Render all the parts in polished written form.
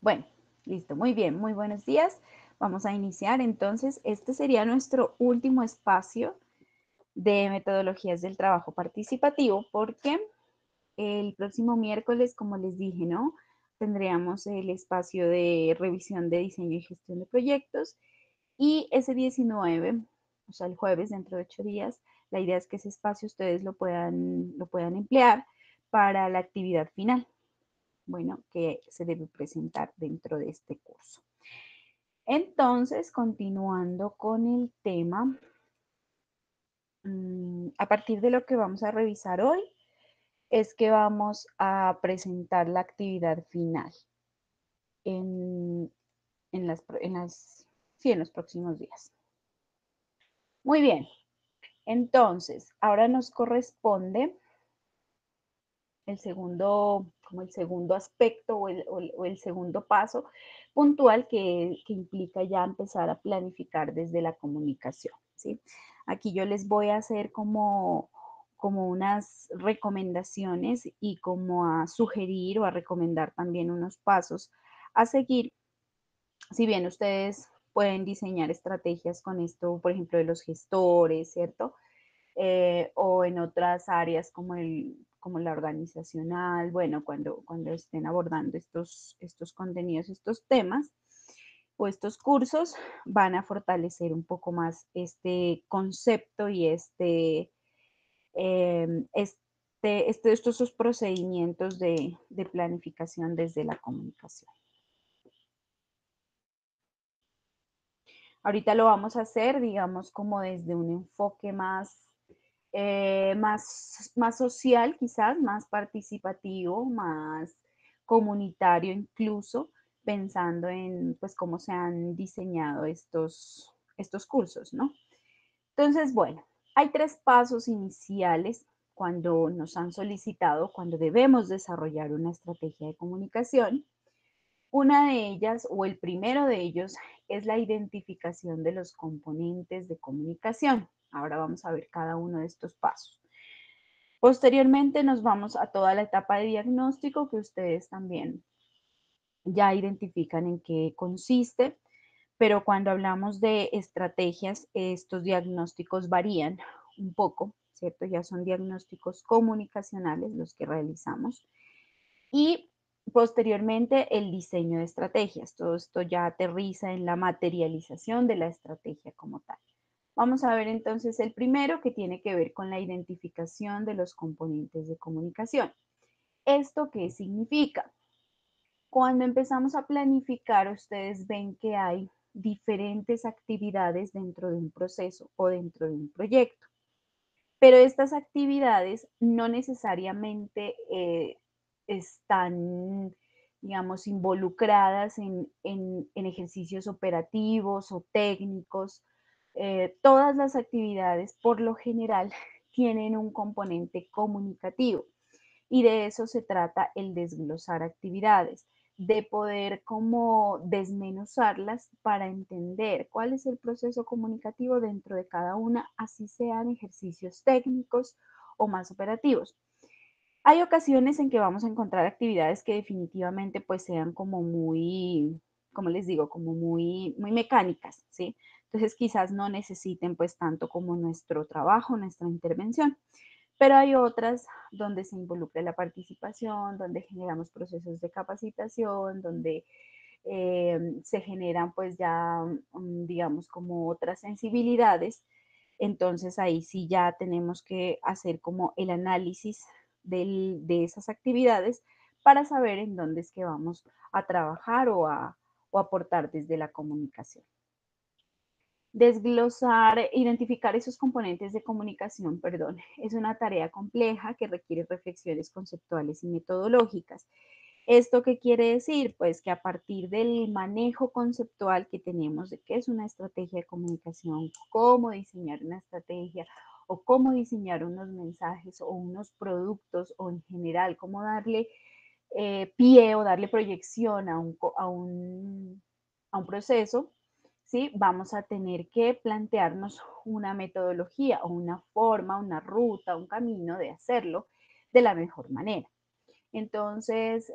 Bueno, listo, muy bien, muy buenos días. Vamos a iniciar entonces. Este sería nuestro último espacio de metodologías del trabajo participativo porque el próximo miércoles, como les dije, ¿no? Tendríamos el espacio de revisión de diseño y gestión de proyectos y ese 19, o sea, el jueves, dentro de 8 días, la idea es que ese espacio ustedes lo puedan emplear para la actividad final, bueno, que se debe presentar dentro de este curso. Entonces, continuando con el tema, a partir de lo que vamos a revisar hoy, es que vamos a presentar la actividad final en, sí, en los próximos días. Muy bien, entonces, ahora nos corresponde como el segundo aspecto o el segundo paso puntual que implica ya empezar a planificar desde la comunicación, ¿sí? Aquí yo les voy a hacer como unas recomendaciones y como a sugerir o a recomendar también unos pasos a seguir. Si bien ustedes pueden diseñar estrategias con esto, por ejemplo, de los gestores, ¿cierto? O en otras áreas como la organizacional, bueno, cuando estén abordando estos contenidos, estos temas o estos cursos, van a fortalecer un poco más este concepto y estos procedimientos de planificación desde la comunicación. Ahorita lo vamos a hacer, digamos, como desde un enfoque más social, quizás, más participativo, más comunitario incluso, pensando en pues cómo se han diseñado estos cursos, ¿no? Entonces, bueno, hay 3 pasos iniciales cuando nos han solicitado, cuando debemos desarrollar una estrategia de comunicación. Una de ellas, o el primero de ellos, es la identificación de los componentes de comunicación. Ahora vamos a ver cada uno de estos pasos. Posteriormente nos vamos a toda la etapa de diagnóstico que ustedes también ya identifican en qué consiste, pero cuando hablamos de estrategias, estos diagnósticos varían un poco, ¿cierto? Ya son diagnósticos comunicacionales los que realizamos. Y posteriormente el diseño de estrategias. Todo esto ya aterriza en la materialización de la estrategia como tal. Vamos a ver entonces el primero que tiene que ver con la identificación de los componentes de comunicación. ¿Esto qué significa? Cuando empezamos a planificar, ustedes ven que hay diferentes actividades dentro de un proceso o dentro de un proyecto. Pero estas actividades no necesariamente están, digamos, involucradas en ejercicios operativos o técnicos. Todas las actividades, por lo general, tienen un componente comunicativo y de eso se trata el desglosar actividades, de poder como desmenuzarlas para entender cuál es el proceso comunicativo dentro de cada una, así sean ejercicios técnicos o más operativos. Hay ocasiones en que vamos a encontrar actividades que definitivamente pues sean como muy, como les digo, como muy mecánicas, ¿sí? Entonces quizás no necesiten pues tanto como nuestro trabajo, nuestra intervención. Pero hay otras donde se involucra la participación, donde generamos procesos de capacitación, donde se generan pues ya, digamos, como otras sensibilidades. Entonces ahí sí ya tenemos que hacer como el análisis de esas actividades para saber en dónde es que vamos a trabajar o aportar desde la comunicación. Desglosar, identificar esos componentes de comunicación, perdón, es una tarea compleja que requiere reflexiones conceptuales y metodológicas. ¿Esto qué quiere decir? Pues que a partir del manejo conceptual que tenemos de qué es una estrategia de comunicación, cómo diseñar una estrategia o cómo diseñar unos mensajes o unos productos o en general, cómo darle pie o darle proyección a un proceso, ¿sí? Vamos a tener que plantearnos una metodología o una forma, una ruta, un camino de hacerlo de la mejor manera. Entonces,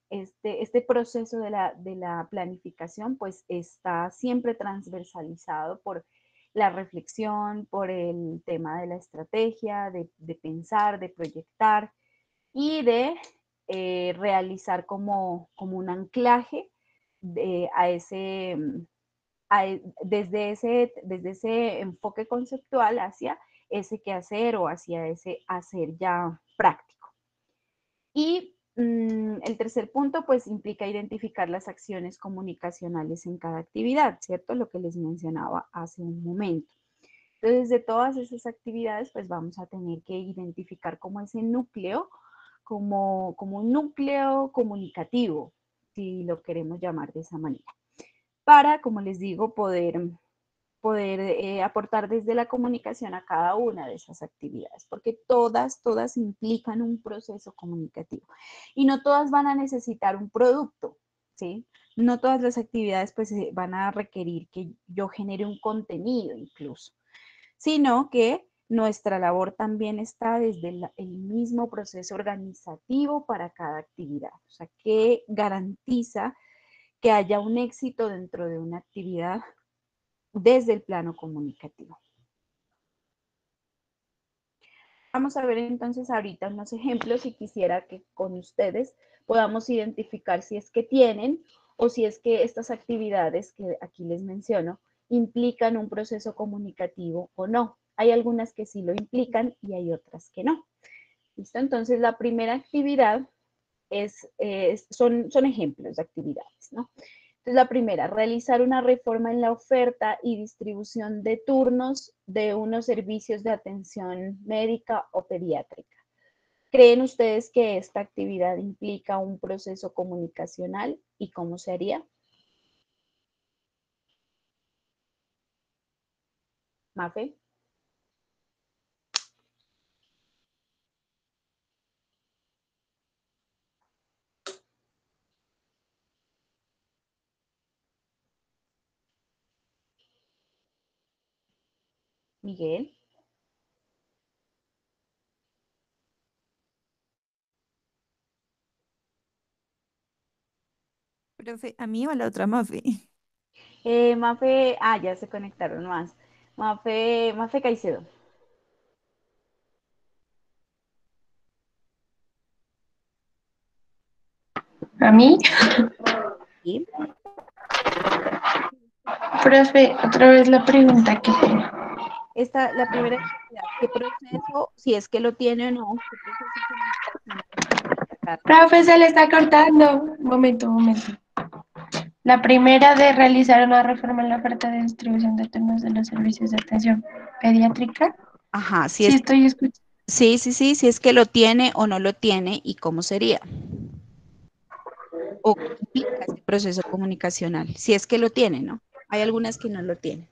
este proceso de la planificación pues está siempre transversalizado por la reflexión, por el tema de la estrategia, de pensar, de proyectar y de realizar como un anclaje a ese, desde ese enfoque conceptual hacia ese quehacer o hacia ese hacer ya práctico. Y el tercer punto, pues, implica identificar las acciones comunicacionales en cada actividad, ¿cierto? Lo que les mencionaba hace un momento. Entonces, de todas esas actividades, pues vamos a tener que identificar como ese núcleo, como un núcleo comunicativo, si lo queremos llamar de esa manera, para, como les digo, poder aportar desde la comunicación a cada una de esas actividades, porque todas implican un proceso comunicativo y no todas van a necesitar un producto, ¿sí? No todas las actividades pues van a requerir que yo genere un contenido incluso, sino que nuestra labor también está desde el mismo proceso organizativo para cada actividad, o sea, que garantiza que haya un éxito dentro de una actividad desde el plano comunicativo. Vamos a ver entonces ahorita unos ejemplos y quisiera que con ustedes podamos identificar si es que tienen o si es que estas actividades que aquí les menciono implican un proceso comunicativo o no. Hay algunas que sí lo implican y hay otras que no. ¿Listo? Entonces la primera actividad son ejemplos de actividades, ¿no? Entonces, la primera, realizar una reforma en la oferta y distribución de turnos de unos servicios de atención médica o pediátrica. ¿Creen ustedes que esta actividad implica un proceso comunicacional y cómo se haría? Mafe, Miguel. Profe, ¿a mí o a la otra Mafe? Mafe, ya se conectaron más. Mafe Caicedo. A mí, ¿Sí? profe, otra vez la pregunta que tengo. La primera actividad, ¿qué proceso, si es que lo tiene o no, qué proceso comunicacional implica cada Profe, actividad? se le está cortando. Un momento, un momento. La primera de realizar una reforma en la oferta de distribución de turnos de los servicios de atención pediátrica. Ajá, Sí, estoy escuchando. sí, si es que lo tiene o no lo tiene y cómo sería. O qué implica ese proceso comunicacional, si es que lo tiene, ¿no? Hay algunas que no lo tienen.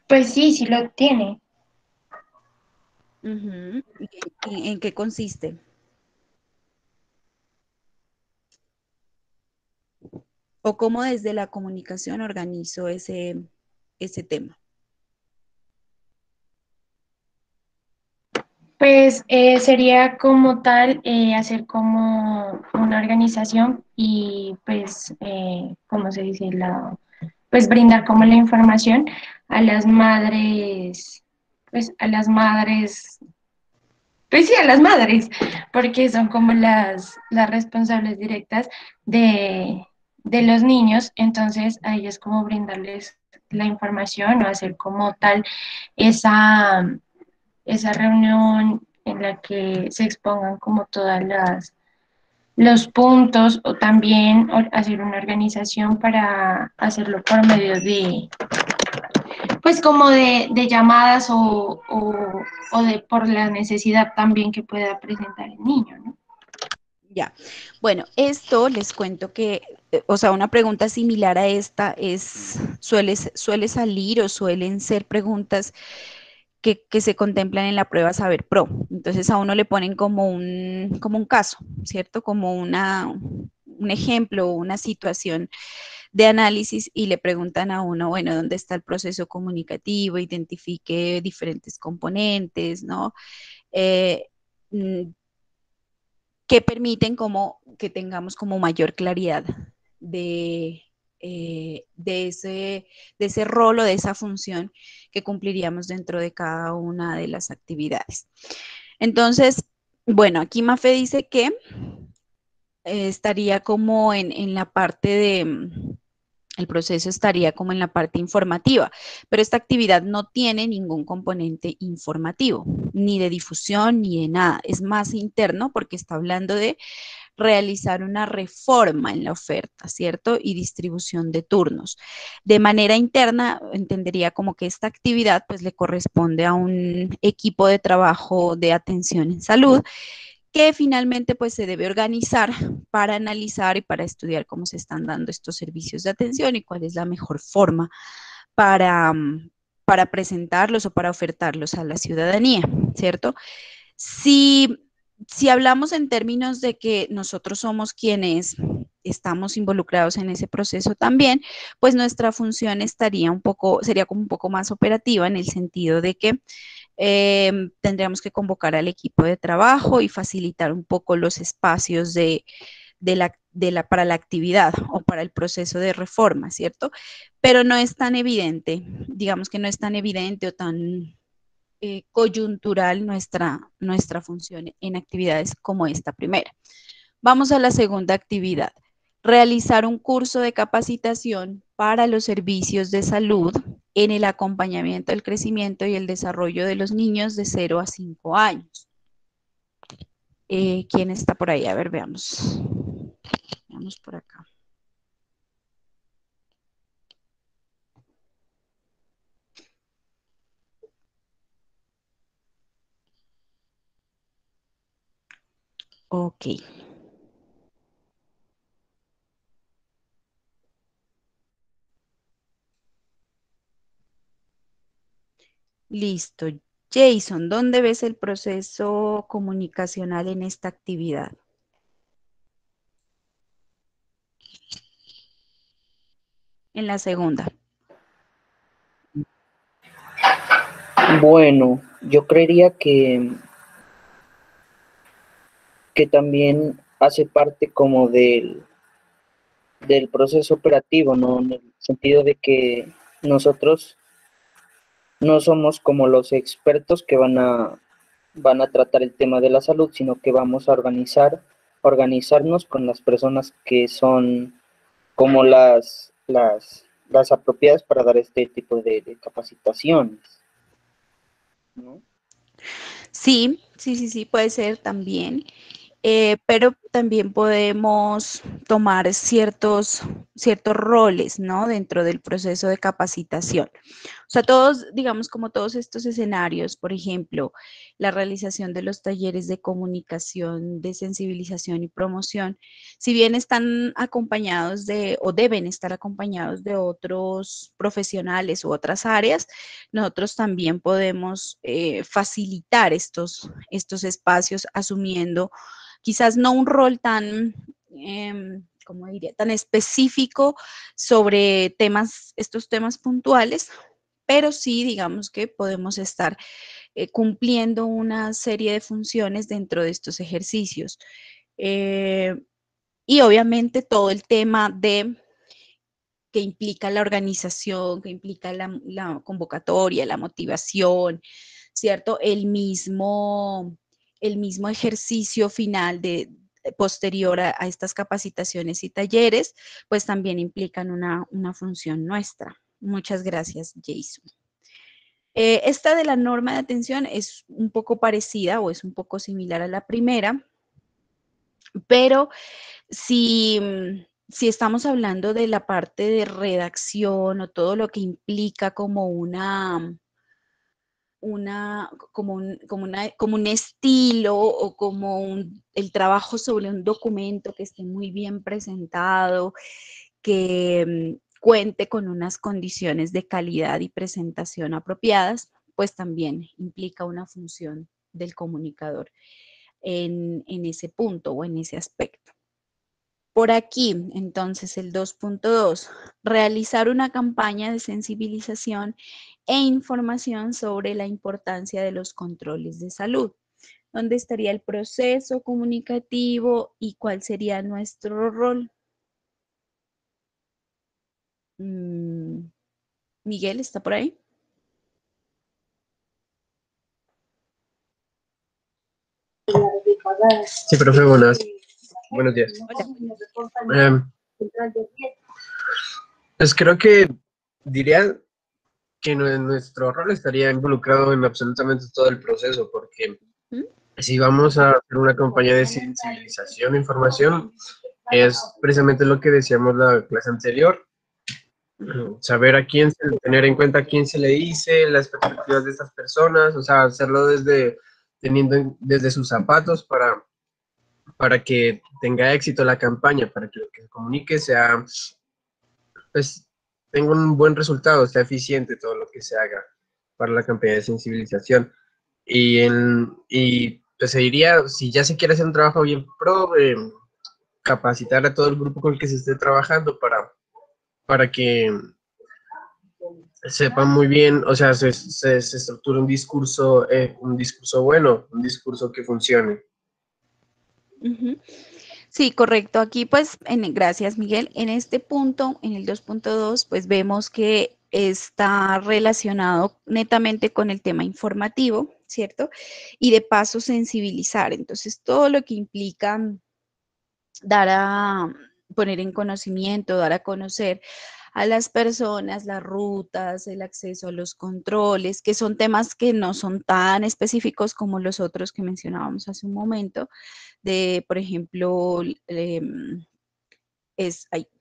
Pues sí, sí lo tiene. Ujú. ¿En qué consiste? ¿O cómo desde la comunicación organizo ese tema? Pues sería como tal hacer como una organización y pues, ¿cómo se dice? Pues brindar como la información a las madres, pues a las madres, pues sí, a las madres, porque son como las responsables directas de, de los niños, entonces a ellas como brindarles la información o hacer como tal esa, esa reunión en la que se expongan como todas los puntos o también hacer una organización para hacerlo por medio de, pues como de llamadas o de por la necesidad también que pueda presentar el niño, ¿no? Ya. Bueno, esto les cuento que, o sea, una pregunta similar a esta suele salir o suelen ser preguntas que se contemplan en la prueba Saber Pro. Entonces a uno le ponen como un caso, ¿cierto? Como un ejemplo, una situación de análisis y le preguntan a uno, bueno, ¿dónde está el proceso comunicativo? Identifique diferentes componentes, ¿no? Eh, mm, que permiten como que tengamos como mayor claridad de, eh, de, ese, de ese rol o de esa función que cumpliríamos dentro de cada una de las actividades. Entonces, bueno, aquí Mafe dice que estaría como en la parte de, el proceso estaría como en la parte informativa, pero esta actividad no tiene ningún componente informativo, ni de difusión, ni de nada. Es más interno porque está hablando de realizar una reforma en la oferta, ¿cierto? Y distribución de turnos. De manera interna, entendería como que esta actividad pues le corresponde a un equipo de trabajo de atención en salud que finalmente pues se debe organizar para analizar y para estudiar cómo se están dando estos servicios de atención y cuál es la mejor forma para, para presentarlos o para ofertarlos a la ciudadanía, ¿cierto? Si, si hablamos en términos de que nosotros somos quienes estamos involucrados en ese proceso también, pues nuestra función estaría un poco, sería como un poco más operativa en el sentido de que tendríamos que convocar al equipo de trabajo y facilitar un poco los espacios para la actividad o para el proceso de reforma, ¿cierto? Pero no es tan evidente, digamos que no es tan evidente o tan coyuntural nuestra función en actividades como esta primera. Vamos a la segunda actividad. Realizar un curso de capacitación para los servicios de salud en el acompañamiento del crecimiento y el desarrollo de los niños de 0 a 5 años. ¿Quién está por ahí? A ver, veamos. Veamos por acá. Ok. Listo. Jason, ¿dónde ves el proceso comunicacional en esta actividad? En la segunda. Bueno, yo creería que también hace parte como del proceso operativo, ¿no? En el sentido de que nosotros no somos como los expertos que van a tratar el tema de la salud, sino que vamos a organizarnos con las personas que son como las apropiadas para dar este tipo de capacitaciones, ¿no? Sí, puede ser también. Pero también podemos tomar ciertos roles, ¿no? Dentro del proceso de capacitación. O sea, todos, digamos, como todos estos escenarios, por ejemplo, la realización de los talleres de comunicación, de sensibilización y promoción, si bien están acompañados o deben estar acompañados de otros profesionales u otras áreas, nosotros también podemos facilitar estos espacios asumiendo quizás no un rol tan, ¿cómo diría?, tan específico sobre estos temas puntuales, pero sí, digamos que podemos estar cumpliendo una serie de funciones dentro de estos ejercicios. Eh, y obviamente todo el tema que implica la organización, que implica la convocatoria, la motivación, ¿cierto? El mismo ejercicio final posterior a estas capacitaciones y talleres, pues también implican una función nuestra. Muchas gracias, Jason. Esta de la norma de atención es un poco parecida o es un poco similar a la primera, pero si estamos hablando de la parte de redacción o todo lo que implica como como un estilo o como el trabajo sobre un documento que esté muy bien presentado, que cuente con unas condiciones de calidad y presentación apropiadas, pues también implica una función del comunicador en ese punto o en ese aspecto. Por aquí, entonces, el 2.2, realizar una campaña de sensibilización e información sobre la importancia de los controles de salud. ¿Dónde estaría el proceso comunicativo y cuál sería nuestro rol? Miguel, ¿está por ahí? Sí, profe, buenos días. Hola. Pues creo que diría que nuestro rol estaría involucrado en absolutamente todo el proceso, porque ¿Mm? si vamos a hacer una campaña de sensibilización e información, es precisamente lo que decíamos la clase anterior, saber a quién, tener en cuenta a quién se le dice, las perspectivas de estas personas, o sea, hacerlo desde sus zapatos para que tenga éxito la campaña, para que lo que se comunique sea, pues, tenga un buen resultado, sea eficiente todo lo que se haga para la campaña de sensibilización. Y pues se diría, si ya se quiere hacer un trabajo bien pro, capacitar a todo el grupo con el que se esté trabajando para que sepan muy bien, o sea, se estructure un discurso bueno, un discurso que funcione. Ujú. Sí, correcto. Aquí, pues, gracias, Miguel. En este punto, en el 2.2, pues vemos que está relacionado netamente con el tema informativo, ¿cierto? Y de paso sensibilizar. Entonces, todo lo que implica dar a poner en conocimiento, dar a conocer a las personas las rutas, el acceso a los controles, que son temas que no son tan específicos como los otros que mencionábamos hace un momento, de, por ejemplo, ahí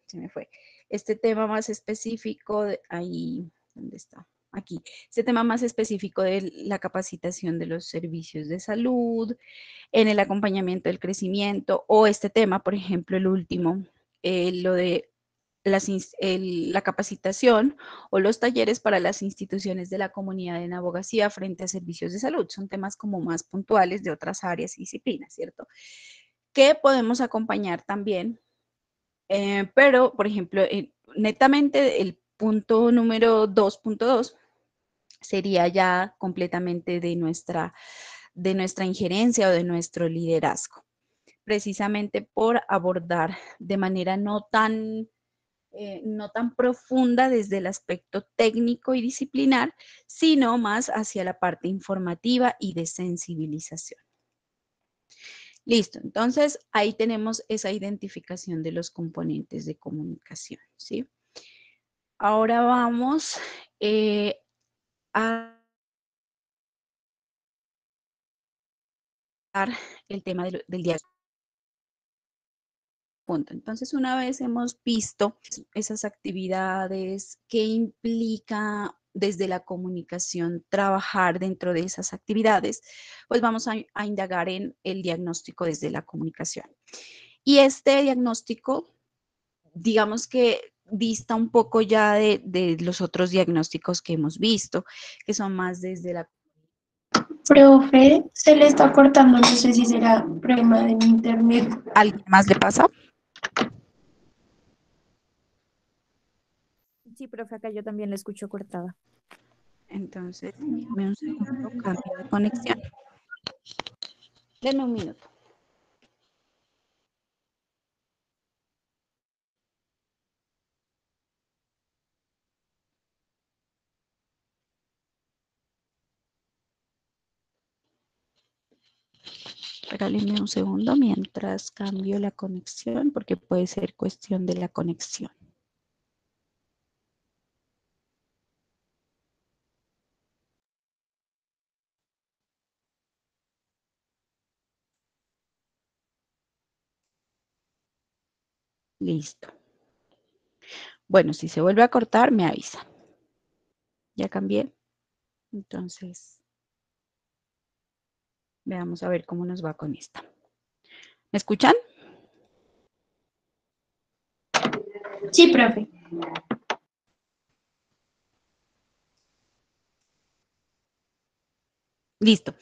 se me fue, este tema más específico, ahí, ¿dónde está? Aquí, este tema más específico de la capacitación de los servicios de salud, en el acompañamiento del crecimiento, o este tema, por ejemplo, el último, lo de la capacitación o los talleres para las instituciones de la comunidad en abogacía frente a servicios de salud. Son temas como más puntuales de otras áreas y disciplinas, ¿cierto? Que podemos acompañar también, pero, por ejemplo, netamente el punto número 2.2 sería ya completamente de nuestra injerencia o de nuestro liderazgo, precisamente por abordar de manera no tan profunda desde el aspecto técnico y disciplinar, sino más hacia la parte informativa y de sensibilización. Listo, entonces ahí tenemos esa identificación de los componentes de comunicación, ¿sí? Ahora vamos a el tema del diagnóstico. Punto. Entonces, una vez hemos visto esas actividades, qué implica desde la comunicación trabajar dentro de esas actividades, pues vamos a indagar en el diagnóstico desde la comunicación. Y este diagnóstico, digamos que dista un poco ya de los otros diagnósticos que hemos visto, que son más desde la... Profe, se le está cortando, no sé si será problema de mi internet. ¿Alguien más le pasa? Sí, profe, acá yo también la escucho cortada. Entonces, déjame un segundo, cambio de conexión. Denme un minuto. Regálenme un segundo mientras cambio la conexión, porque puede ser cuestión de la conexión. Listo. Bueno, si se vuelve a cortar, me avisa. Ya cambié. Entonces, veamos a ver cómo nos va con esta. ¿Me escuchan? Sí, profe. Listo.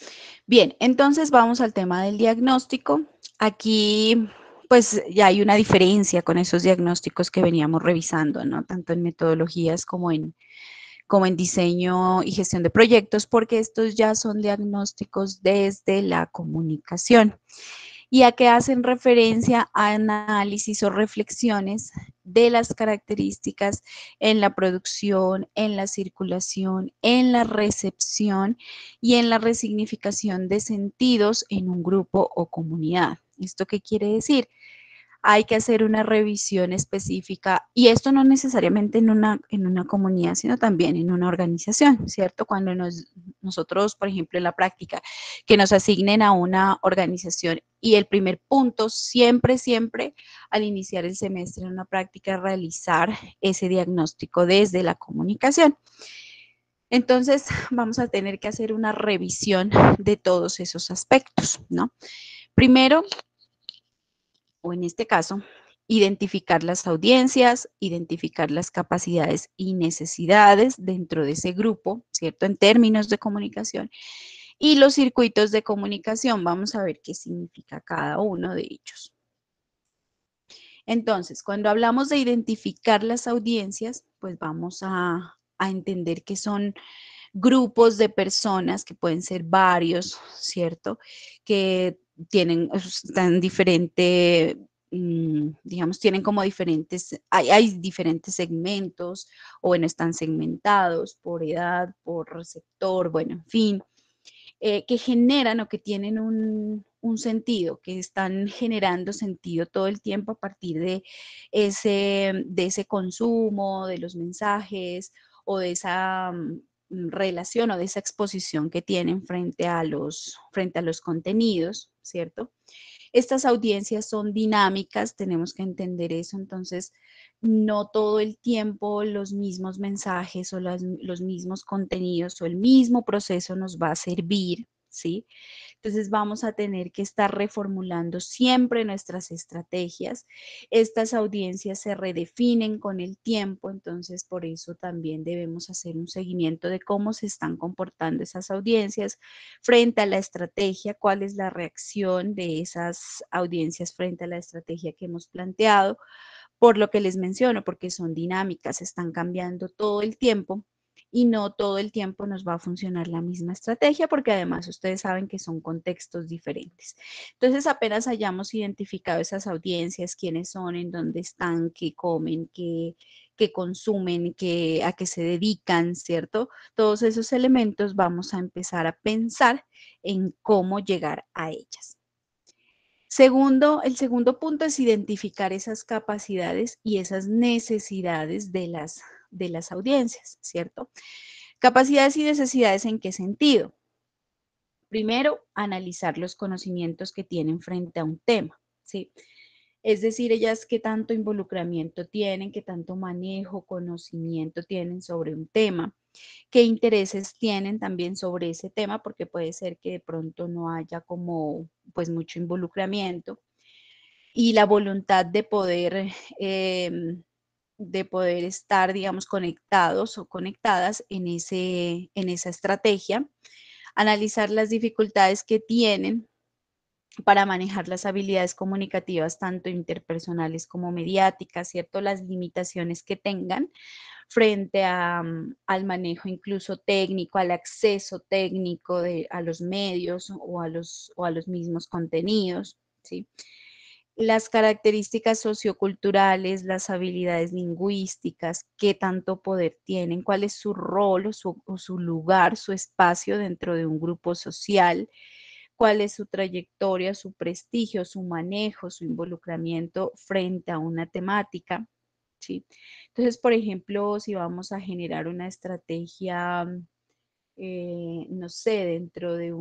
Bien, entonces vamos al tema del diagnóstico. Aquí, pues ya hay una diferencia con esos diagnósticos que veníamos revisando, ¿no? Tanto en metodologías como en diseño y gestión de proyectos, porque estos ya son diagnósticos desde la comunicación y a que hacen referencia a análisis o reflexiones de las características en la producción, en la circulación, en la recepción y en la resignificación de sentidos en un grupo o comunidad. ¿Esto qué quiere decir? Hay que hacer una revisión específica y esto no necesariamente en una comunidad, sino también en una organización, ¿cierto? Cuando nosotros, por ejemplo, en la práctica, que nos asignen a una organización y el primer punto siempre, siempre al iniciar el semestre en una práctica es realizar ese diagnóstico desde la comunicación. Entonces, vamos a tener que hacer una revisión de todos esos aspectos, ¿no? Primero, o en este caso, identificar las audiencias, identificar las capacidades y necesidades dentro de ese grupo, ¿cierto? En términos de comunicación. Y los circuitos de comunicación, vamos a ver qué significa cada uno de ellos. Entonces, cuando hablamos de identificar las audiencias, pues vamos a entender que son grupos de personas que pueden ser varios, ¿cierto? Que están diferente, digamos, tienen como diferentes, hay diferentes segmentos, o bueno, están segmentados por edad, por receptor, bueno, en fin, que generan o que tienen un sentido, que están generando sentido todo el tiempo a partir de ese consumo, de los mensajes o de esa relación o de esa exposición que tienen frente a los contenidos, ¿cierto? Estas audiencias son dinámicas, tenemos que entender eso, entonces no todo el tiempo los mismos mensajes o los mismos contenidos o el mismo proceso nos va a servir, ¿sí? Entonces vamos a tener que estar reformulando siempre nuestras estrategias. Estas audiencias se redefinen con el tiempo, entonces por eso también debemos hacer un seguimiento de cómo se están comportando esas audiencias frente a la estrategia, cuál es la reacción de esas audiencias frente a la estrategia que hemos planteado, por lo que les menciono, porque son dinámicas, están cambiando todo el tiempo y no todo el tiempo nos va a funcionar la misma estrategia, porque además ustedes saben que son contextos diferentes. Entonces, apenas hayamos identificado esas audiencias, quiénes son, en dónde están, qué comen, qué consumen, a qué se dedican, ¿cierto? Todos esos elementos vamos a empezar a pensar en cómo llegar a ellas. El segundo punto es identificar esas capacidades y esas necesidades de las audiencias, ¿cierto? Capacidades y necesidades, ¿en qué sentido? Primero, analizar los conocimientos que tienen frente a un tema, ¿sí? Es decir, ellas qué tanto involucramiento tienen, qué tanto manejo, conocimiento tienen sobre un tema, qué intereses tienen también sobre ese tema, porque puede ser que de pronto no haya como pues mucho involucramiento y la voluntad de poder estar, digamos, conectados o conectadas en esa estrategia, analizar las dificultades que tienen para manejar las habilidades comunicativas, tanto interpersonales como mediáticas, ¿cierto? Las limitaciones que tengan frente al manejo incluso técnico, al acceso técnico a los medios o a los mismos contenidos, ¿sí? Las características socioculturales, las habilidades lingüísticas, qué tanto poder tienen, cuál es su rol o su lugar, su espacio dentro de un grupo social, cuál es su trayectoria, su prestigio, su manejo, su involucramiento frente a una temática, ¿sí? Entonces, por ejemplo, si vamos a generar una estrategia, no sé, dentro de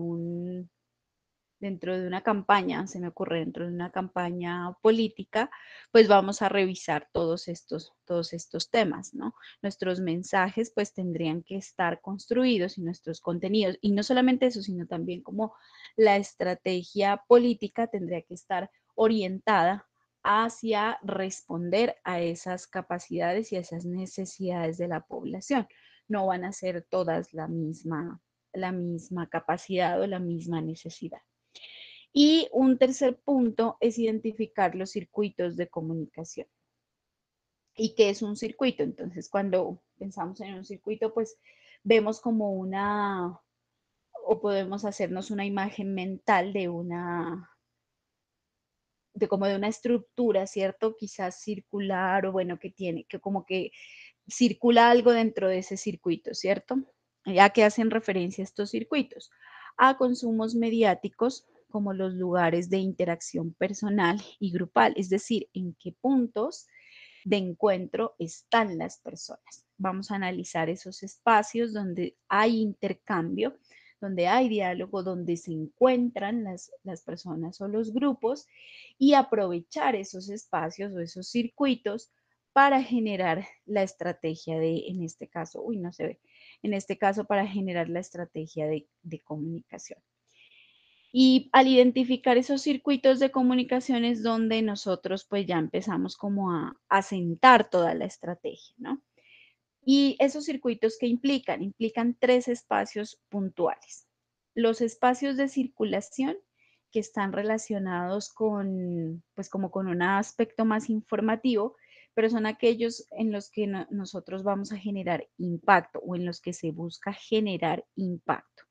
una campaña, se me ocurre, dentro de una campaña política, pues vamos a revisar todos estos temas, ¿no? Nuestros mensajes pues tendrían que estar construidos y nuestros contenidos, y no solamente eso, sino también como la estrategia política tendría que estar orientada hacia responder a esas capacidades y a esas necesidades de la población. No van a ser todas la misma capacidad o la misma necesidad. Y un tercer punto es identificar los circuitos de comunicación. ¿Y qué es un circuito? Entonces, cuando pensamos en un circuito, pues vemos como una, o podemos hacernos una imagen mental de una, de como de una estructura, ¿cierto? Quizás circular o bueno, que tiene, que como que circula algo dentro de ese circuito, ¿cierto? ¿A qué hacen referencia estos circuitos? A consumos mediáticos como los lugares de interacción personal y grupal, es decir, en qué puntos de encuentro están las personas. Vamos a analizar esos espacios donde hay intercambio, donde hay diálogo, donde se encuentran las personas o los grupos y aprovechar esos espacios o esos circuitos para generar la estrategia de, en este caso, uy, no se ve, en este caso para generar la estrategia de comunicación. Y al identificar esos circuitos de comunicación es donde nosotros pues ya empezamos como a sentar toda la estrategia, ¿no? Y esos circuitos que implican tres espacios puntuales. Los espacios de circulación que están relacionados con, pues como con un aspecto más informativo, pero son aquellos en los que nosotros vamos a generar impacto o en los que se busca generar impacto.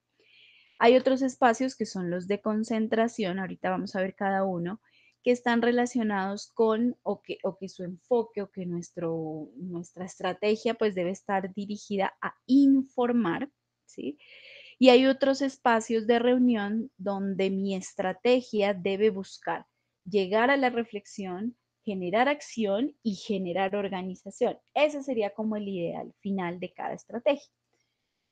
Hay otros espacios que son los de concentración, ahorita vamos a ver cada uno, que están relacionados con o que su enfoque o que nuestra estrategia pues debe estar dirigida a informar, ¿sí? Y hay otros espacios de reunión donde mi estrategia debe buscar llegar a la reflexión, generar acción y generar organización. Ese sería como el ideal final de cada estrategia.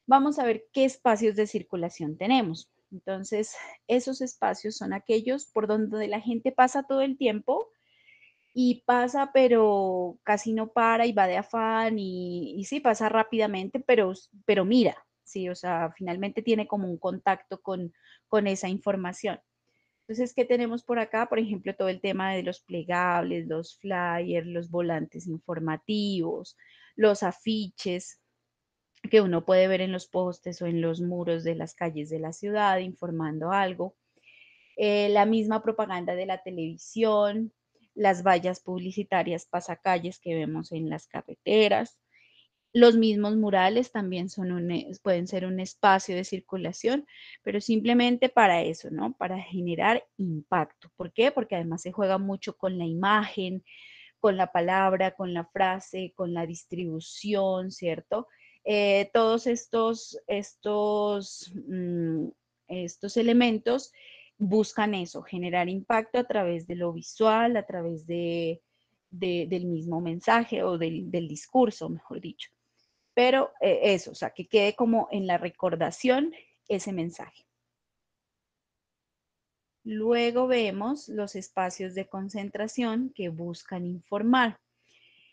Vamos a ver qué espacios de circulación tenemos. Entonces, esos espacios son aquellos por donde la gente pasa todo el tiempo y pasa, pero casi no para y va de afán y sí, pasa rápidamente, pero mira, sí, o sea, finalmente tiene como un contacto con esa información. Entonces, ¿qué tenemos por acá? Por ejemplo, todo el tema de los plegables, los flyers, los volantes informativos, los afiches, que uno puede ver en los postes o en los muros de las calles de la ciudad informando algo. La misma propaganda de la televisión, las vallas publicitarias pasacalles que vemos en las carreteras. Los mismos murales también pueden ser un espacio de circulación, pero simplemente para eso, ¿no? Para generar impacto. ¿Por qué? Porque además se juega mucho con la imagen, con la palabra, con la frase, con la distribución, ¿cierto? Todos estos elementos buscan eso, generar impacto a través de lo visual, a través del mismo mensaje o del discurso, mejor dicho. Pero eso, o sea, que quede como en la recordación ese mensaje. Luego vemos los espacios de concentración que buscan informar.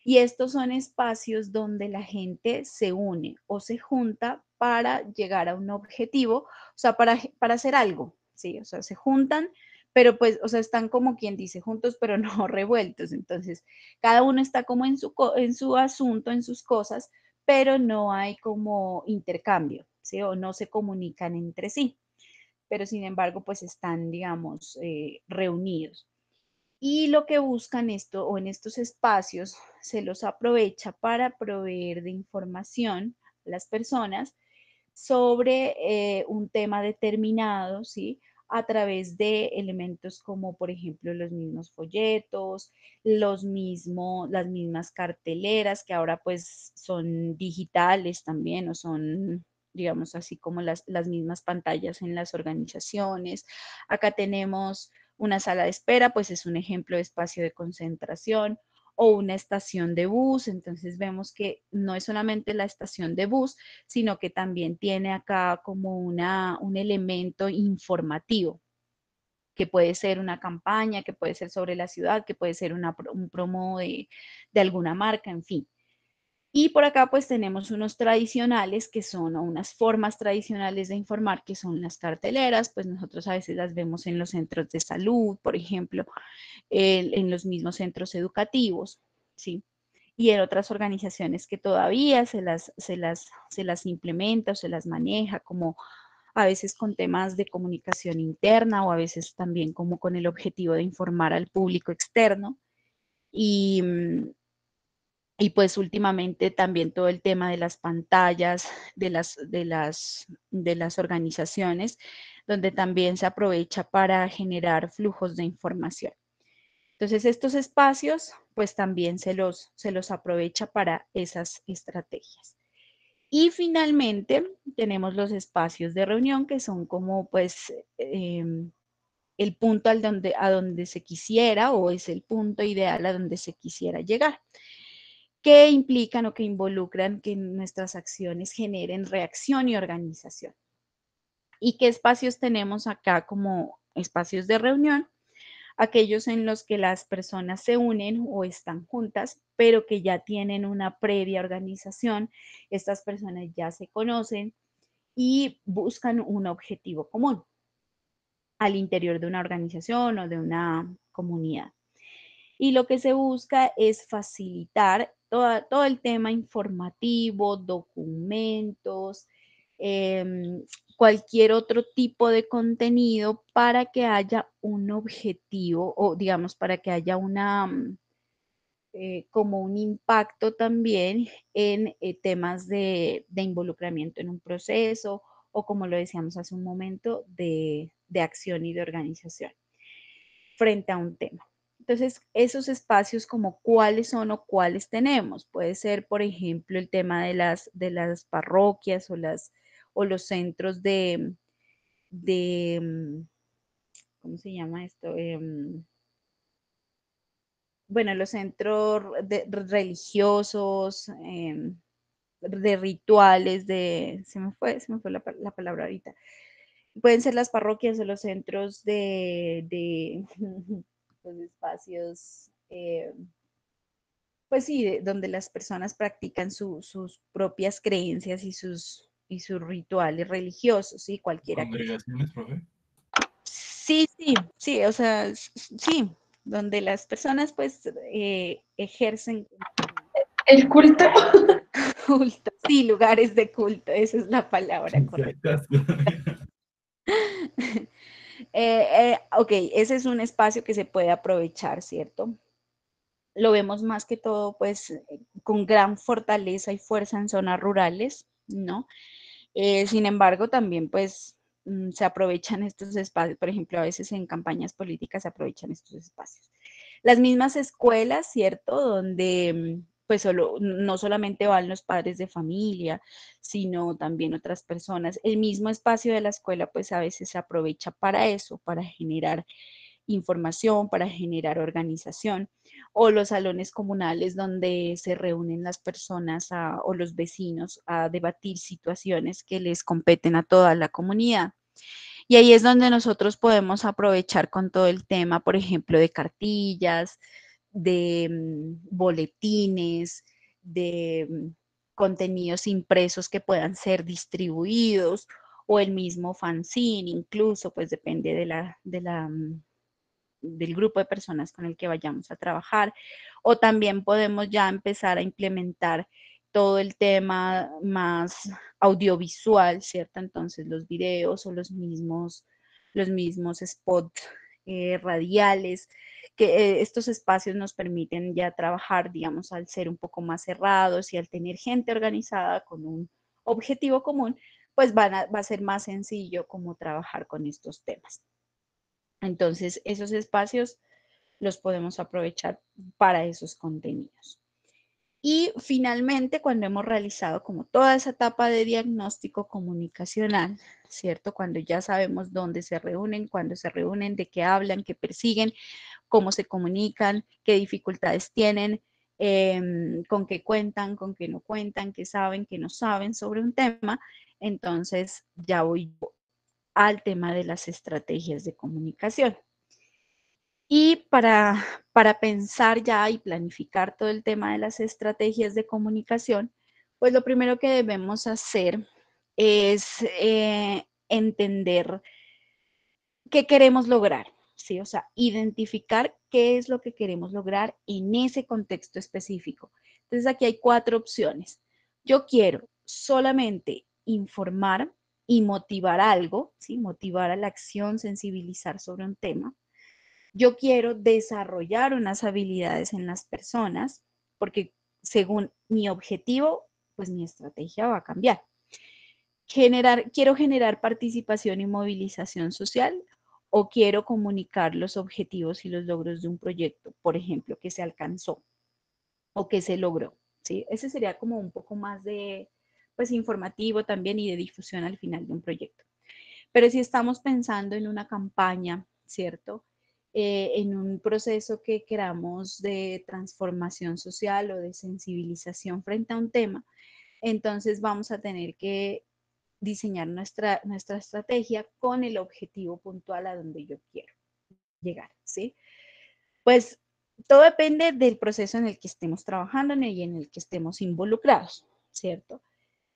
Y estos son espacios donde la gente se une o se junta para llegar a un objetivo, o sea, para hacer algo, ¿sí? O sea, se juntan, pero pues, o sea, están como quien dice juntos, pero no revueltos. Entonces, cada uno está como en su asunto, en sus cosas, pero no hay como intercambio, ¿sí? O no se comunican entre sí, pero sin embargo, pues están, digamos, reunidos. Y lo que buscan esto o en estos espacios se los aprovecha para proveer de información a las personas sobre un tema determinado, ¿sí? A través de elementos como, por ejemplo, los mismos folletos, las mismas carteleras que ahora pues son digitales también o son, digamos así como las mismas pantallas en las organizaciones. Acá tenemos una sala de espera, pues es un ejemplo de espacio de concentración o una estación de bus. Entonces vemos que no es solamente la estación de bus, sino que también tiene acá como un elemento informativo, que puede ser una campaña, que puede ser sobre la ciudad, que puede ser un promo de alguna marca, en fin. Y por acá pues tenemos unos tradicionales que son, o unas formas tradicionales de informar que son las carteleras, pues nosotros a veces las vemos en los centros de salud, por ejemplo, en los mismos centros educativos, ¿sí? Y en otras organizaciones que todavía se las implementa o se las maneja como a veces con temas de comunicación interna o a veces también como con el objetivo de informar al público externo. Y, y pues últimamente también todo el tema de las pantallas, de las organizaciones, donde también se aprovecha para generar flujos de información. Entonces, estos espacios, pues también se los aprovecha para esas estrategias. Y finalmente, tenemos los espacios de reunión, que son como, pues, el punto a donde se quisiera, o es el punto ideal a donde se quisiera llegar, que implican o que involucran que nuestras acciones generen reacción y organización. ¿Y qué espacios tenemos acá como espacios de reunión? Aquellos en los que las personas se unen o están juntas, pero que ya tienen una previa organización. Estas personas ya se conocen y buscan un objetivo común al interior de una organización o de una comunidad. Y lo que se busca es facilitar todo el tema informativo, documentos, cualquier otro tipo de contenido para que haya un objetivo o digamos para que haya como un impacto también en temas de involucramiento en un proceso o como lo decíamos hace un momento, de acción y de organización frente a un tema. Entonces, esos espacios como cuáles son o cuáles tenemos. Puede ser, por ejemplo, el tema de las parroquias o los centros de ¿cómo se llama esto? Bueno, los centros religiosos, de rituales, se me fue la palabra ahorita. Pueden ser las parroquias o los centros de los espacios, pues sí, donde las personas practican sus propias creencias y sus rituales religiosos, ¿sí? Cualquiera que sea. ¿Congregaciones, profe? Sí, sí, sí, o sea, sí, donde las personas pues ejercen El culto. culto, sí, lugares de culto, esa es la palabra correcta. Ok, ese es un espacio que se puede aprovechar, ¿cierto? Lo vemos más que todo, pues, con gran fortaleza y fuerza en zonas rurales, ¿no? Sin embargo, también, pues, se aprovechan estos espacios, por ejemplo, a veces en campañas políticas se aprovechan estos espacios. Las mismas escuelas, ¿cierto? Donde, pues, no solamente van los padres de familia, sino también otras personas. El mismo espacio de la escuela, pues, a veces se aprovecha para eso, para generar información, para generar organización, o los salones comunales donde se reúnen las personas o los vecinos a debatir situaciones que les competen a toda la comunidad. Y ahí es donde nosotros podemos aprovechar con todo el tema, por ejemplo, de cartillas, de boletines, de contenidos impresos que puedan ser distribuidos o el mismo fanzine, incluso, pues depende del grupo de personas con el que vayamos a trabajar. O también podemos ya empezar a implementar todo el tema más audiovisual, ¿cierto? Entonces los videos o los mismos spots radiales, que estos espacios nos permiten ya trabajar, digamos, al ser un poco más cerrados y al tener gente organizada con un objetivo común, pues va a ser más sencillo como trabajar con estos temas. Entonces, esos espacios los podemos aprovechar para esos contenidos. Y finalmente, cuando hemos realizado como toda esa etapa de diagnóstico comunicacional, ¿cierto? Cuando ya sabemos dónde se reúnen, cuándo se reúnen, de qué hablan, qué persiguen, cómo se comunican, qué dificultades tienen, con qué cuentan, con qué no cuentan, qué saben, qué no saben sobre un tema, entonces ya voy al tema de las estrategias de comunicación. Y para pensar ya y planificar todo el tema de las estrategias de comunicación, pues lo primero que debemos hacer es entender qué queremos lograr, ¿sí? O sea, identificar qué es lo que queremos lograr en ese contexto específico. Entonces aquí hay 4 opciones. Yo quiero solamente informar, y motivar algo, ¿sí? Motivar a la acción, sensibilizar sobre un tema. Yo quiero desarrollar unas habilidades en las personas porque según mi objetivo, pues mi estrategia va a cambiar. Quiero generar participación y movilización social o quiero comunicar los objetivos y los logros de un proyecto, por ejemplo, que se alcanzó o que se logró, ¿sí? Ese sería como un poco más de, pues, informativo también y de difusión al final de un proyecto. Pero si estamos pensando en una campaña, ¿cierto? En un proceso que queramos de transformación social o de sensibilización frente a un tema, entonces vamos a tener que diseñar nuestra estrategia con el objetivo puntual a donde yo quiero llegar, ¿sí? Pues todo depende del proceso en el que estemos trabajando y en el que estemos involucrados, ¿cierto?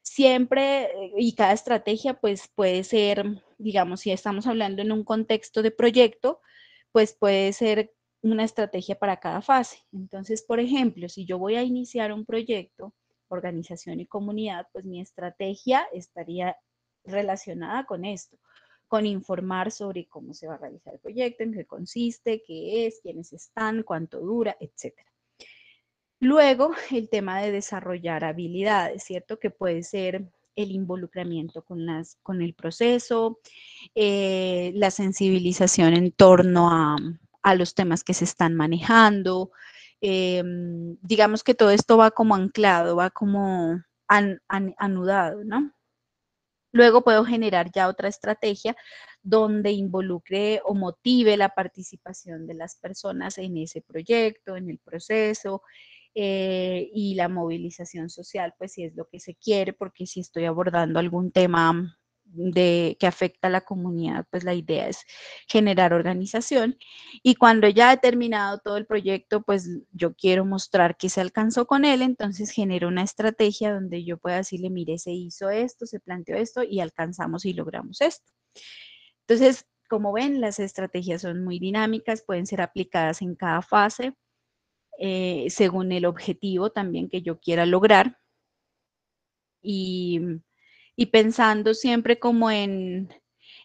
Siempre y cada estrategia pues puede ser, digamos, si estamos hablando en un contexto de proyecto, pues puede ser una estrategia para cada fase. Entonces, por ejemplo, si yo voy a iniciar un proyecto, organización y comunidad, pues mi estrategia estaría relacionada con esto, con informar sobre cómo se va a realizar el proyecto, en qué consiste, qué es, quiénes están, cuánto dura, etcétera. Luego, el tema de desarrollar habilidades, ¿cierto? Que puede ser el involucramiento con el proceso, la sensibilización en torno a los temas que se están manejando. Digamos que todo esto va como anclado, va como anudado, ¿no? Luego puedo generar ya otra estrategia donde involucre o motive la participación de las personas en ese proyecto, en el proceso, y la movilización social, pues si es lo que se quiere, porque si estoy abordando algún tema que afecta a la comunidad, pues la idea es generar organización. Y cuando ya he terminado todo el proyecto, pues yo quiero mostrar que se alcanzó con él, entonces genero una estrategia donde yo pueda decirle, mire, se hizo esto, se planteó esto y alcanzamos y logramos esto. Entonces, como ven, las estrategias son muy dinámicas, pueden ser aplicadas en cada fase, según el objetivo también que yo quiera lograr. Y pensando siempre como en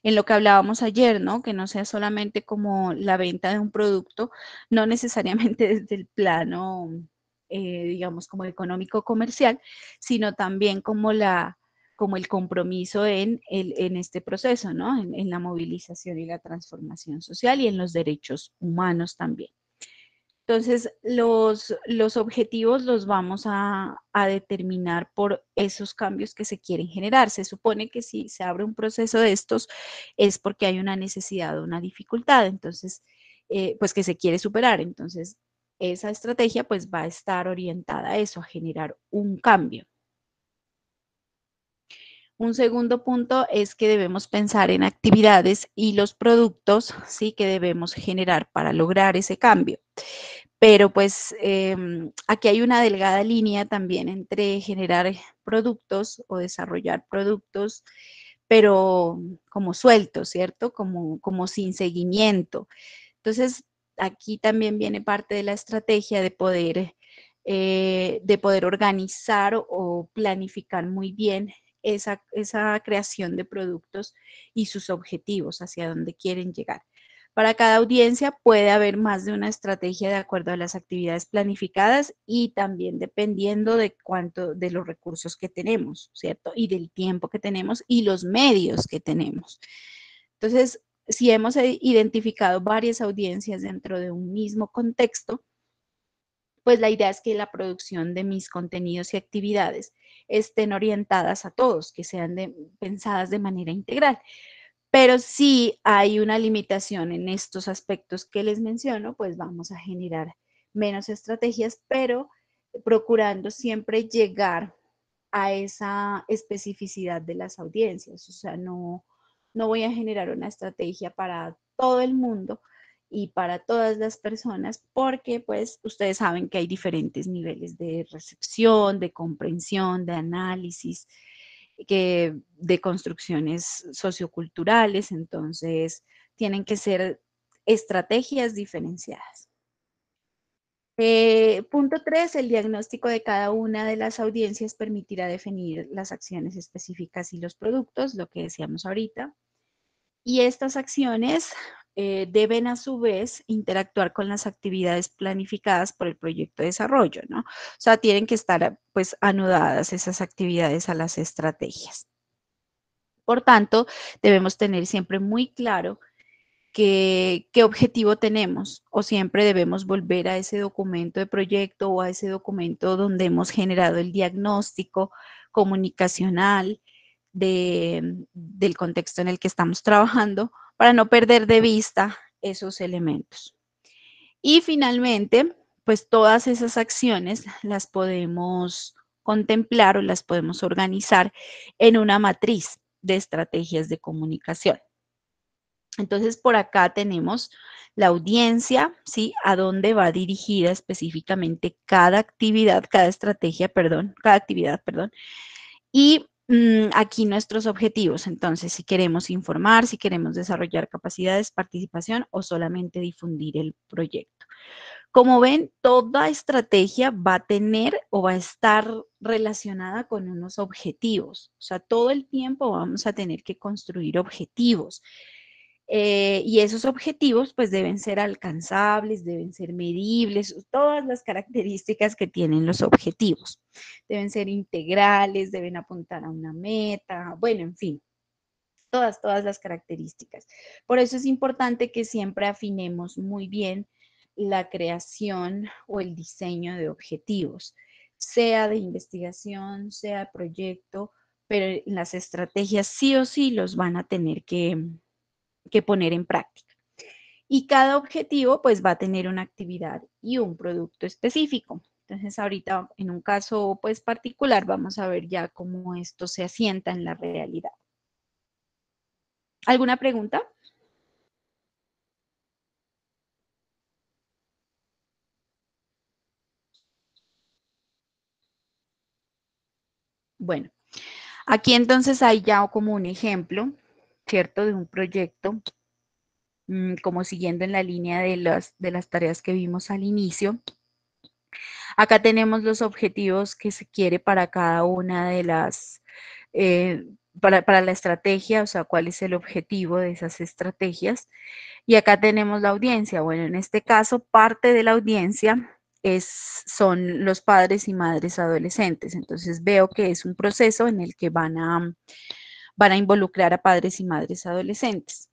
lo que hablábamos ayer, ¿no? Que no sea solamente como la venta de un producto, no necesariamente desde el plano, digamos, como económico comercial, sino también como como el compromiso en este proceso, ¿no? En la movilización y la transformación social y en los derechos humanos también. Entonces, los objetivos los vamos a determinar por esos cambios que se quieren generar. Se supone que si se abre un proceso de estos es porque hay una necesidad o una dificultad, entonces, pues que se quiere superar. Entonces, esa estrategia pues va a estar orientada a eso, a generar un cambio. Un segundo punto es que debemos pensar en actividades y los productos, ¿sí? Que debemos generar para lograr ese cambio. Pero pues aquí hay una delgada línea también entre generar productos o desarrollar productos, pero como sueltos, ¿cierto? Como sin seguimiento. Entonces, aquí también viene parte de la estrategia de poder organizar o planificar muy bien esa creación de productos y sus objetivos, hacia dónde quieren llegar. Para cada audiencia puede haber más de una estrategia de acuerdo a las actividades planificadas y también dependiendo de de los recursos que tenemos, ¿cierto? Y del tiempo que tenemos y los medios que tenemos. Entonces, si hemos identificado varias audiencias dentro de un mismo contexto, pues la idea es que la producción de mis contenidos y actividades estén orientadas a todos, que sean pensadas de manera integral. Pero si hay una limitación en estos aspectos que les menciono, pues vamos a generar menos estrategias, pero procurando siempre llegar a esa especificidad de las audiencias. O sea, no voy a generar una estrategia para todo el mundo y para todas las personas, porque pues ustedes saben que hay diferentes niveles de recepción, de comprensión, de análisis, de construcciones socioculturales, entonces tienen que ser estrategias diferenciadas. Punto 3, el diagnóstico de cada una de las audiencias permitirá definir las acciones específicas y los productos, lo que decíamos ahorita. Y estas acciones deben a su vez interactuar con las actividades planificadas por el proyecto de desarrollo, ¿no? O sea, tienen que estar pues anudadas esas actividades a las estrategias. Por tanto, debemos tener siempre muy claro qué objetivo tenemos o siempre debemos volver a ese documento de proyecto o a ese documento donde hemos generado el diagnóstico comunicacional del contexto en el que estamos trabajando para no perder de vista esos elementos. Y finalmente, pues todas esas acciones las podemos contemplar o las podemos organizar en una matriz de estrategias de comunicación. Entonces, por acá tenemos la audiencia, ¿sí? A dónde va dirigida específicamente cada actividad, cada estrategia, perdón, cada actividad, perdón. Y aquí nuestros objetivos. Entonces, si queremos informar, si queremos desarrollar capacidades, participación o solamente difundir el proyecto. Como ven, toda estrategia va a tener o va a estar relacionada con unos objetivos. O sea, todo el tiempo vamos a tener que construir objetivos. Y esos objetivos pues deben ser alcanzables, deben ser medibles, todas las características que tienen los objetivos. Deben ser integrales, deben apuntar a una meta, bueno, en fin, todas las características. Por eso es importante que siempre afinemos muy bien la creación o el diseño de objetivos, sea de investigación, sea de proyecto, pero las estrategias sí o sí los van a tener que poner en práctica. Y cada objetivo pues va a tener una actividad y un producto específico. Entonces ahorita en un caso pues particular vamos a ver ya cómo esto se asienta en la realidad. ¿Alguna pregunta? Bueno, aquí entonces hay ya como un ejemplo, ¿cierto? De un proyecto, como siguiendo en la línea de las tareas que vimos al inicio. Acá tenemos los objetivos que se quiere para cada una de las, para la estrategia, o sea, cuál es el objetivo de esas estrategias. Y acá tenemos la audiencia. Bueno, en este caso, parte de la audiencia son los padres y madres adolescentes. Entonces veo que es un proceso en el que van a involucrar a padres y madres adolescentes.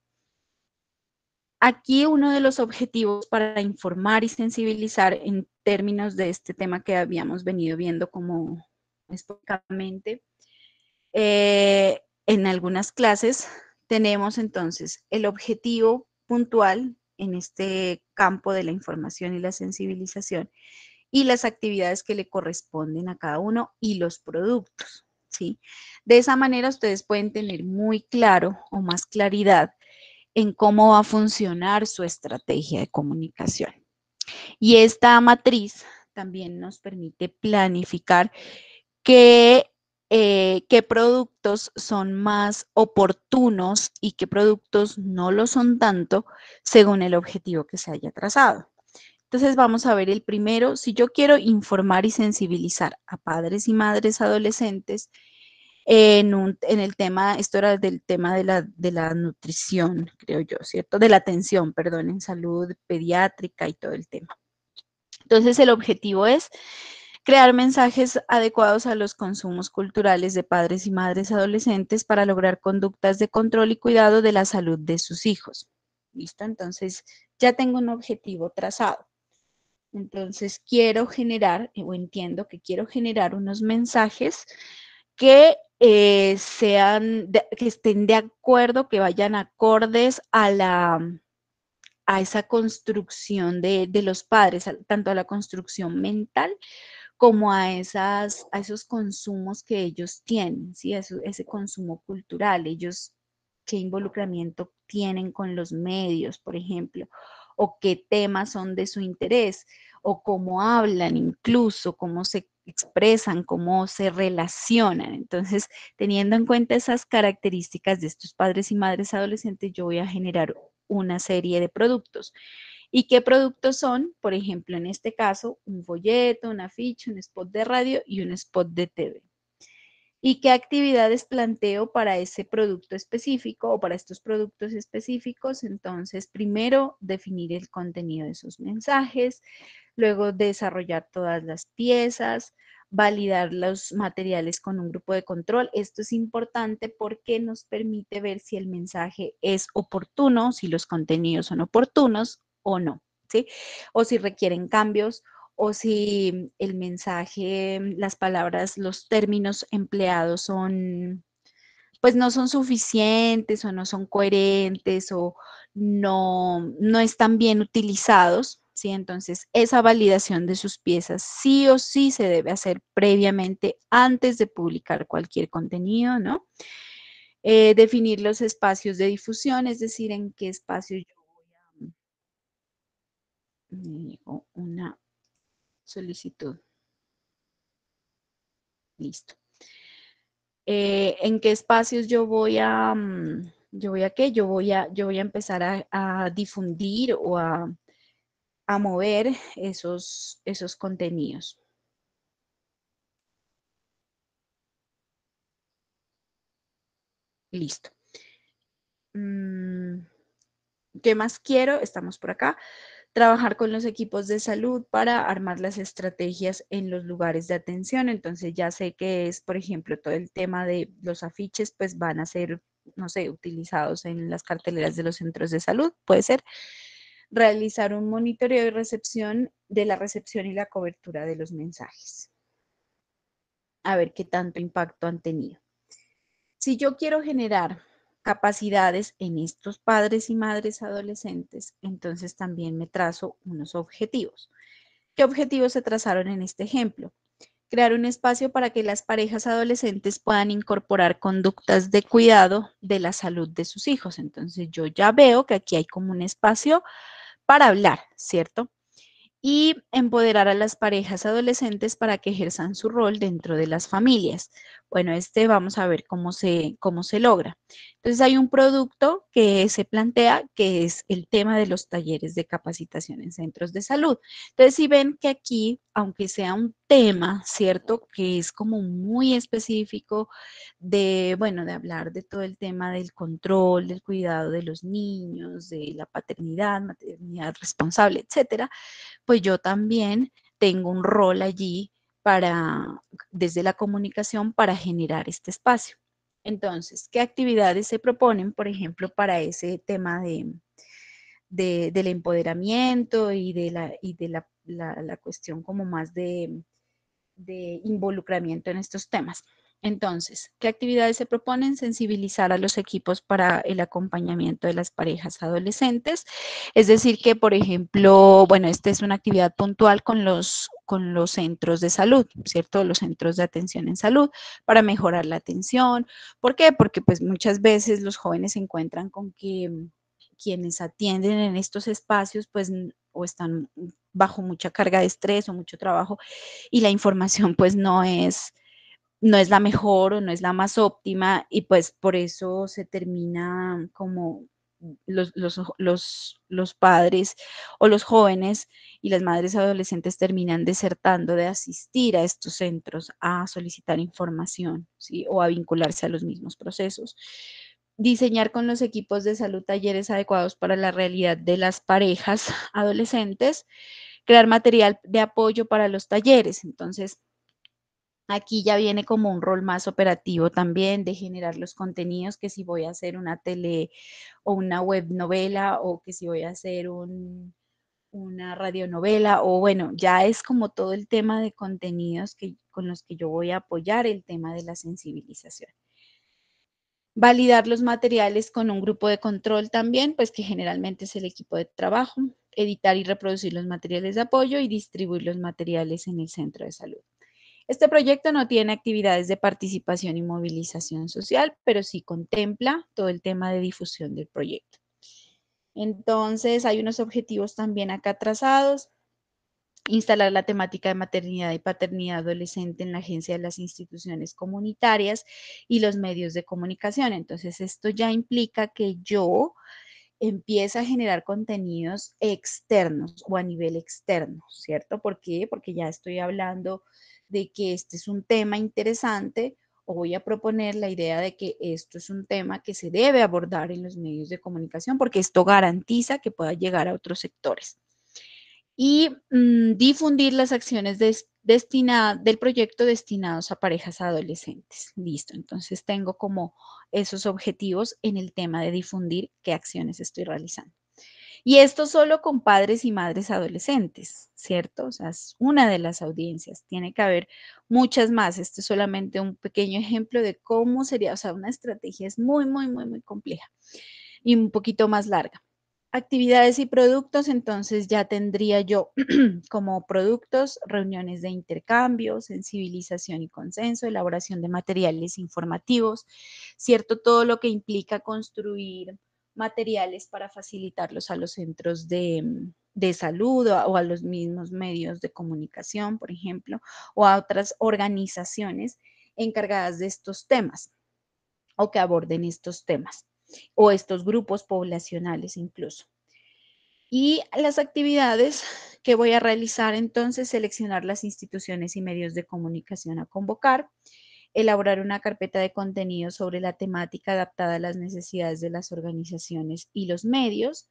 Aquí uno de los objetivos para informar y sensibilizar en términos de este tema que habíamos venido viendo como específicamente en algunas clases, tenemos entonces el objetivo puntual en este campo de la información y la sensibilización y las actividades que le corresponden a cada uno y los productos, ¿sí? De esa manera ustedes pueden tener muy claro o más claridad en cómo va a funcionar su estrategia de comunicación. Y esta matriz también nos permite planificar qué productos son más oportunos y qué productos no lo son tanto según el objetivo que se haya trazado. Entonces vamos a ver el primero. Si yo quiero informar y sensibilizar a padres y madres adolescentes en el tema, esto era del tema de la nutrición, creo yo, ¿cierto? De la atención, perdón, en salud pediátrica y todo el tema. Entonces el objetivo es crear mensajes adecuados a los consumos culturales de padres y madres adolescentes para lograr conductas de control y cuidado de la salud de sus hijos. ¿Listo? Entonces ya tengo un objetivo trazado. Entonces quiero generar, o entiendo que quiero generar unos mensajes que que estén de acuerdo, que vayan acordes a esa construcción de los padres, tanto a la construcción mental como a esos consumos que ellos tienen, ¿sí? Ese consumo cultural, ellos qué involucramiento tienen con los medios, por ejemplo, o qué temas son de su interés, o cómo hablan incluso, cómo se expresan, cómo se relacionan. Entonces, teniendo en cuenta esas características de estos padres y madres adolescentes, yo voy a generar una serie de productos. ¿Y qué productos son? Por ejemplo, en este caso, un folleto, un afiche, un spot de radio y un spot de TV. ¿Y qué actividades planteo para ese producto específico o para estos productos específicos? Entonces, primero, definir el contenido de esos mensajes, luego desarrollar todas las piezas, validar los materiales con un grupo de control. Esto es importante porque nos permite ver si el mensaje es oportuno, si los contenidos son oportunos o no, ¿sí? O si requieren cambios o si el mensaje, las palabras, los términos empleados son, pues no son suficientes o no son coherentes o no están bien utilizados, ¿sí? Entonces, esa validación de sus piezas sí o sí se debe hacer previamente antes de publicar cualquier contenido, ¿no? Definir los espacios de difusión, es decir, en qué espacio yo voy a... Me llegó una solicitud. Listo. ¿En qué espacios yo voy a, yo voy a qué? Yo voy a empezar a difundir o a mover esos contenidos. Listo. ¿Qué más quiero? Estamos por acá. Trabajar con los equipos de salud para armar las estrategias en los lugares de atención. Entonces ya sé que es, por ejemplo, todo el tema de los afiches, pues van a ser, no sé, utilizados en las carteleras de los centros de salud, puede ser. Realizar un monitoreo y recepción de la recepción y la cobertura de los mensajes. A ver qué tanto impacto han tenido. Si yo quiero generar capacidades en estos padres y madres adolescentes, entonces también me trazo unos objetivos. ¿Qué objetivos se trazaron en este ejemplo? Crear un espacio para que las parejas adolescentes puedan incorporar conductas de cuidado de la salud de sus hijos. Entonces yo ya veo que aquí hay como un espacio para hablar, ¿cierto? Y empoderar a las parejas adolescentes para que ejerzan su rol dentro de las familias. Bueno, vamos a ver cómo se logra. Entonces hay un producto que se plantea que es el tema de los talleres de capacitación en centros de salud. Entonces, si ven que aquí, aunque sea un tema, ¿cierto? Que es como muy específico de, bueno, de hablar de todo el tema del control, del cuidado de los niños, de la paternidad, maternidad responsable, etcétera, pues yo también tengo un rol allí desde la comunicación para generar este espacio. Entonces, ¿qué actividades se proponen, por ejemplo, para ese tema del empoderamiento y de la cuestión como más de involucramiento en estos temas? Entonces, ¿qué actividades se proponen? Sensibilizar a los equipos para el acompañamiento de las parejas adolescentes. Es decir, que, por ejemplo, bueno, esta es una actividad puntual con los centros de salud, ¿cierto? Los centros de atención en salud para mejorar la atención. ¿Por qué? Porque pues muchas veces los jóvenes se encuentran con que quienes atienden en estos espacios pues o están bajo mucha carga de estrés o mucho trabajo y la información pues no es la mejor o no es la más óptima y pues por eso se termina como los padres o los jóvenes y las madres adolescentes terminan desertando de asistir a estos centros a solicitar información, ¿sí? O a vincularse a los mismos procesos. Diseñar con los equipos de salud talleres adecuados para la realidad de las parejas adolescentes. Crear material de apoyo para los talleres. Entonces, aquí ya viene como un rol más operativo también de generar los contenidos, que si voy a hacer una tele o una web novela o que si voy a hacer una radionovela o bueno, ya es como todo el tema de contenidos con los que yo voy a apoyar el tema de la sensibilización. Validar los materiales con un grupo de control también, pues que generalmente es el equipo de trabajo. Editar y reproducir los materiales de apoyo y distribuir los materiales en el centro de salud. Este proyecto no tiene actividades de participación y movilización social, pero sí contempla todo el tema de difusión del proyecto. Entonces, hay unos objetivos también acá trazados. Instalar la temática de maternidad y paternidad adolescente en la agencia de las instituciones comunitarias y los medios de comunicación. Entonces, esto ya implica que yo empieza a generar contenidos externos o a nivel externo, ¿cierto? ¿Por qué? Porque ya estoy hablando de que este es un tema interesante o voy a proponer la idea de que esto es un tema que se debe abordar en los medios de comunicación porque esto garantiza que pueda llegar a otros sectores. Y difundir las acciones del proyecto destinados a parejas adolescentes. Listo, entonces tengo como esos objetivos en el tema de difundir qué acciones estoy realizando. Y esto solo con padres y madres adolescentes, ¿cierto? O sea, es una de las audiencias. Tiene que haber muchas más. Este es solamente un pequeño ejemplo de cómo sería, o sea, una estrategia es muy, muy, muy, muy compleja y un poquito más larga. Actividades y productos, entonces ya tendría yo como productos reuniones de intercambio, sensibilización y consenso, elaboración de materiales informativos, ¿cierto? Todo lo que implica construir materiales para facilitarlos a los centros de salud o a los mismos medios de comunicación, por ejemplo, o a otras organizaciones encargadas de estos temas o que aborden estos temas o estos grupos poblacionales incluso. Y las actividades que voy a realizar entonces, seleccionar las instituciones y medios de comunicación a convocar, elaborar una carpeta de contenido sobre la temática adaptada a las necesidades de las organizaciones y los medios,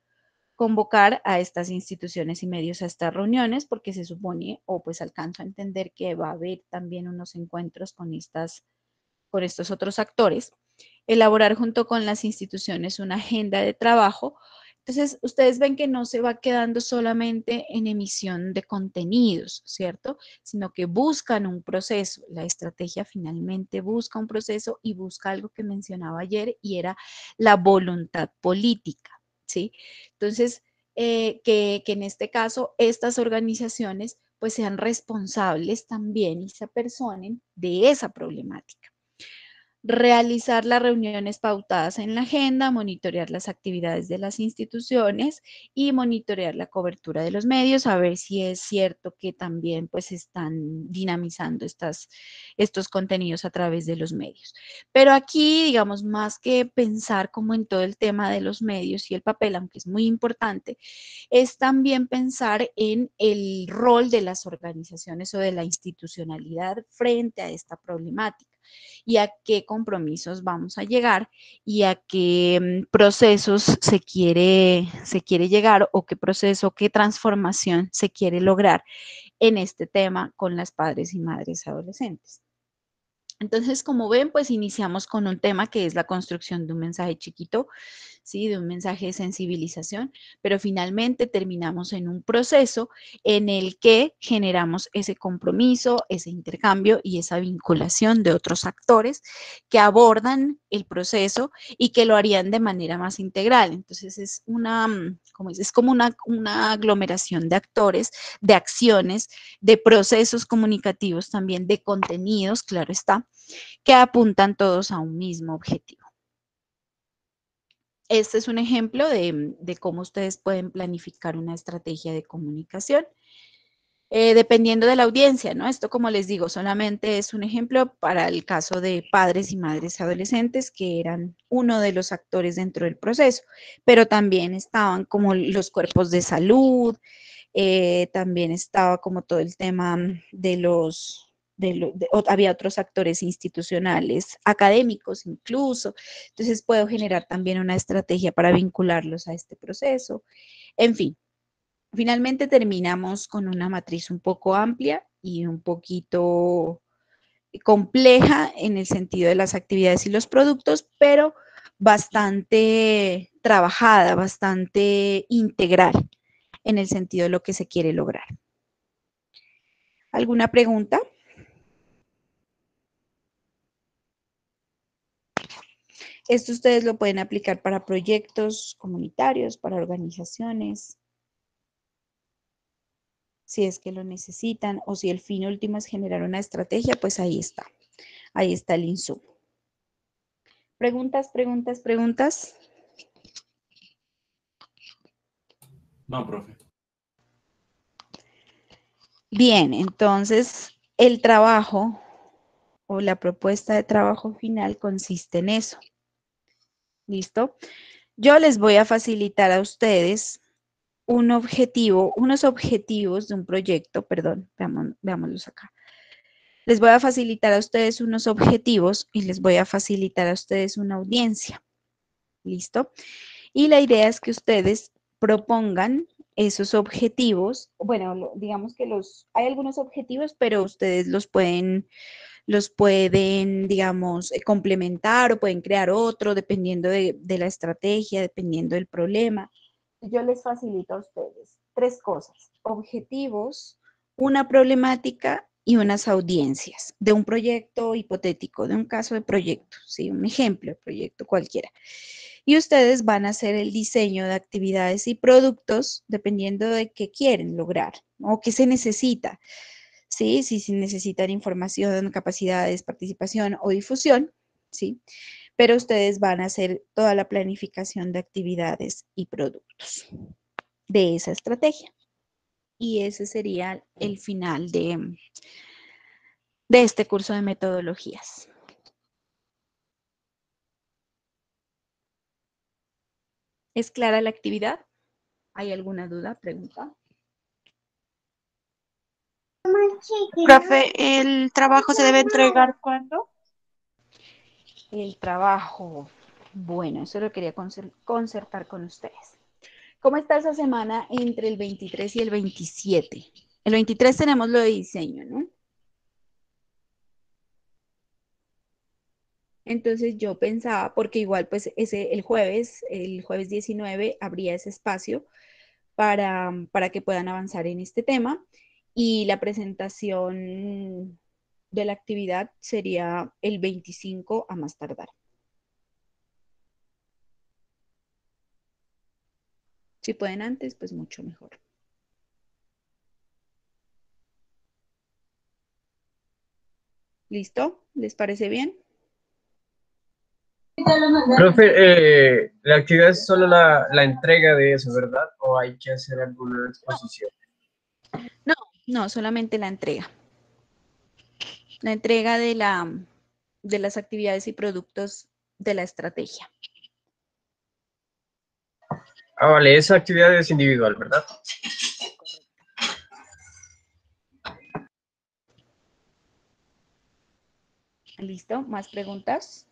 convocar a estas instituciones y medios a estas reuniones, porque se supone, o pues alcanzo a entender que va a haber también unos encuentros con estos otros actores, elaborar junto con las instituciones una agenda de trabajo. Entonces, ustedes ven que no se va quedando solamente en emisión de contenidos, ¿cierto? Sino que buscan un proceso. La estrategia finalmente busca un proceso y busca algo que mencionaba ayer y era la voluntad política, ¿sí? Entonces, que en este caso estas organizaciones pues sean responsables también y se apersonen de esa problemática. Realizar las reuniones pautadas en la agenda, monitorear las actividades de las instituciones y monitorear la cobertura de los medios, a ver si es cierto que también pues están dinamizando estos contenidos a través de los medios. Pero aquí, digamos, más que pensar como en todo el tema de los medios y el papel, aunque es muy importante, es también pensar en el rol de las organizaciones o de la institucionalidad frente a esta problemática y a qué compromisos vamos a llegar y a qué procesos se quiere llegar o qué proceso, qué transformación se quiere lograr en este tema con las padres y madres adolescentes. Entonces, como ven, pues iniciamos con un tema que es la construcción de un mensaje chiquito, ¿sí? De un mensaje de sensibilización, pero finalmente terminamos en un proceso en el que generamos ese compromiso, ese intercambio y esa vinculación de otros actores que abordan el proceso y que lo harían de manera más integral. Entonces, es como una aglomeración de actores, de acciones, de procesos comunicativos también, de contenidos, claro está, que apuntan todos a un mismo objetivo. Este es un ejemplo de cómo ustedes pueden planificar una estrategia de comunicación. Dependiendo de la audiencia, ¿no? Esto, como les digo, solamente es un ejemplo para el caso de padres y madres adolescentes que eran uno de los actores dentro del proceso, pero también estaban como los cuerpos de salud, también estaba como todo el tema había otros actores institucionales, académicos incluso, entonces puedo generar también una estrategia para vincularlos a este proceso, en fin. Finalmente terminamos con una matriz un poco amplia y un poquito compleja en el sentido de las actividades y los productos, pero bastante trabajada, bastante integral en el sentido de lo que se quiere lograr. ¿Alguna pregunta? Esto ustedes lo pueden aplicar para proyectos comunitarios, para organizaciones, si es que lo necesitan, o si el fin último es generar una estrategia, pues ahí está el insumo. ¿Preguntas, preguntas, preguntas? No, profe. Bien, entonces el trabajo o la propuesta de trabajo final consiste en eso. ¿Listo? Yo les voy a facilitar a ustedes un objetivo, unos objetivos de un proyecto, perdón, veámoslos acá. Les voy a facilitar a ustedes unos objetivos y les voy a facilitar a ustedes una audiencia. ¿Listo? Y la idea es que ustedes propongan esos objetivos. Bueno, digamos que hay algunos objetivos, pero ustedes los pueden, digamos, complementar o pueden crear otro dependiendo de la estrategia, dependiendo del problema. Yo les facilito a ustedes 3 cosas: objetivos, una problemática y unas audiencias de un proyecto hipotético, de un caso de proyecto, ¿sí? Un ejemplo de proyecto cualquiera. Y ustedes van a hacer el diseño de actividades y productos dependiendo de qué quieren lograr o qué se necesita. ¿Sí? Si necesitan información, capacidades, participación o difusión, ¿sí? Pero ustedes van a hacer toda la planificación de actividades y productos de esa estrategia. Y ese sería el final de este curso de metodologías. ¿Es clara la actividad? ¿Hay alguna duda, pregunta? Profe, ¿el trabajo se debe entregar cuándo? El trabajo. Bueno, eso lo quería concertar con ustedes. ¿Cómo está esa semana entre el 23 y el 27? El 23 tenemos lo de diseño, ¿no? Entonces yo pensaba, porque igual pues el jueves 19, habría ese espacio para que puedan avanzar en este tema y la presentación de la actividad sería el 25 a más tardar. Si pueden antes, pues mucho mejor. ¿Listo? ¿Les parece bien? Profe, la actividad es solo la entrega de eso, ¿verdad? ¿O hay que hacer alguna exposición? No, solamente la entrega. La entrega de las actividades y productos de la estrategia. Ah, vale, esa actividad es individual, ¿verdad? ¿Listo? ¿Más preguntas?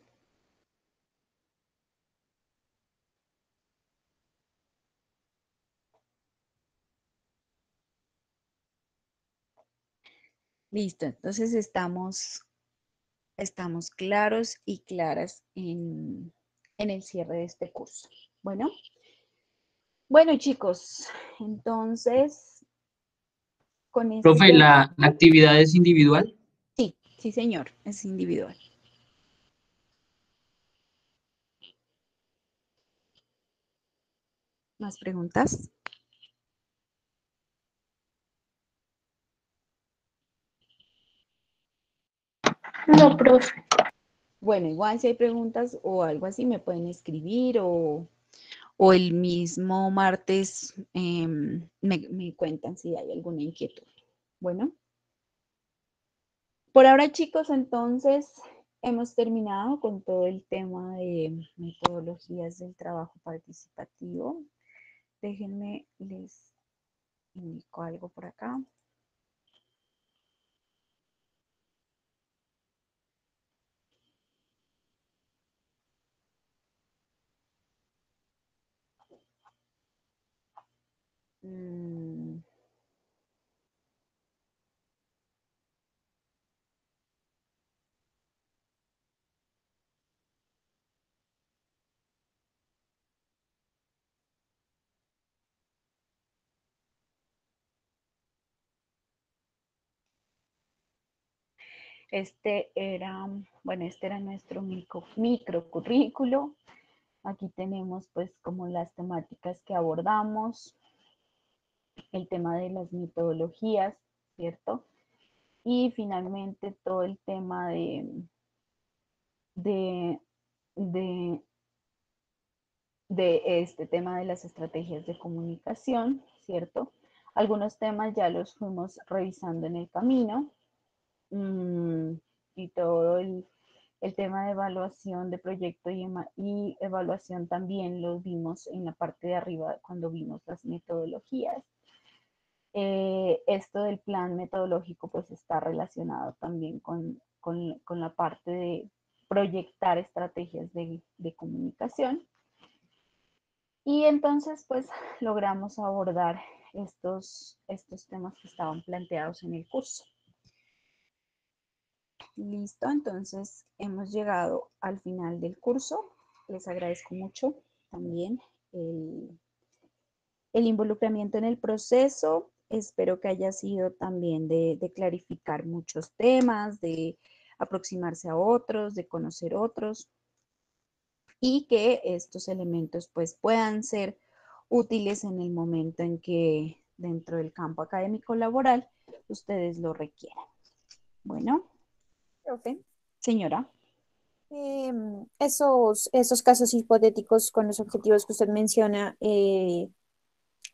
Listo, entonces estamos claros y claras en el cierre de este curso. Bueno chicos, entonces con Profe, esto, ¿la actividad es individual? sí señor, es individual. ¿Más preguntas? No, profe. Bueno, igual si hay preguntas o algo así me pueden escribir o el mismo martes me cuentan si hay alguna inquietud. Bueno, por ahora chicos, entonces hemos terminado con todo el tema de metodologías del trabajo participativo. Déjenme, les indico algo por acá. Mm, Este era nuestro microcurrículo. Aquí tenemos pues como las temáticas que abordamos, el tema de las metodologías, ¿cierto? Y finalmente todo el tema de, de, de este tema de las estrategias de comunicación, ¿cierto? Algunos temas ya los fuimos revisando en el camino y todo El tema de evaluación de proyecto y evaluación también lo vimos en la parte de arriba cuando vimos las metodologías. Esto del plan metodológico pues está relacionado también con la parte de proyectar estrategias de comunicación. Y entonces pues logramos abordar estos temas que estaban planteados en el curso. Listo, entonces hemos llegado al final del curso. Les agradezco mucho también el involucramiento en el proceso. Espero que haya sido también de clarificar muchos temas, de aproximarse a otros, de conocer otros y que estos elementos pues puedan ser útiles en el momento en que dentro del campo académico laboral ustedes lo requieran. Bueno, Profe, señora. esos casos hipotéticos con los objetivos que usted menciona,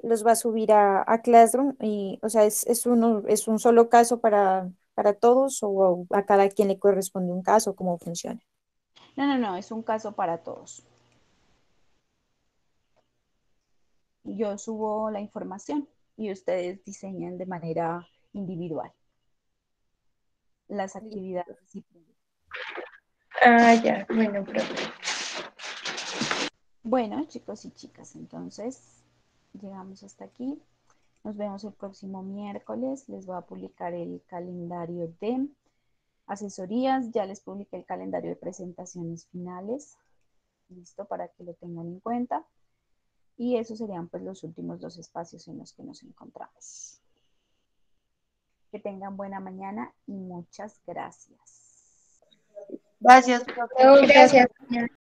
los va a subir a Classroom y, o sea, es un solo caso para todos o a cada quien le corresponde un caso, ¿cómo funciona? No, es un caso para todos. Yo subo la información y ustedes diseñan de manera individual las actividades y proyectos. Ah, ya, bueno, profe. Bueno, chicos y chicas, entonces llegamos hasta aquí. Nos vemos el próximo miércoles. Les voy a publicar el calendario de asesorías. Ya les publiqué el calendario de presentaciones finales. Listo, para que lo tengan en cuenta. Y esos serían pues los últimos 2 espacios en los que nos encontramos. Que tengan buena mañana y muchas gracias. Gracias, profe. Gracias.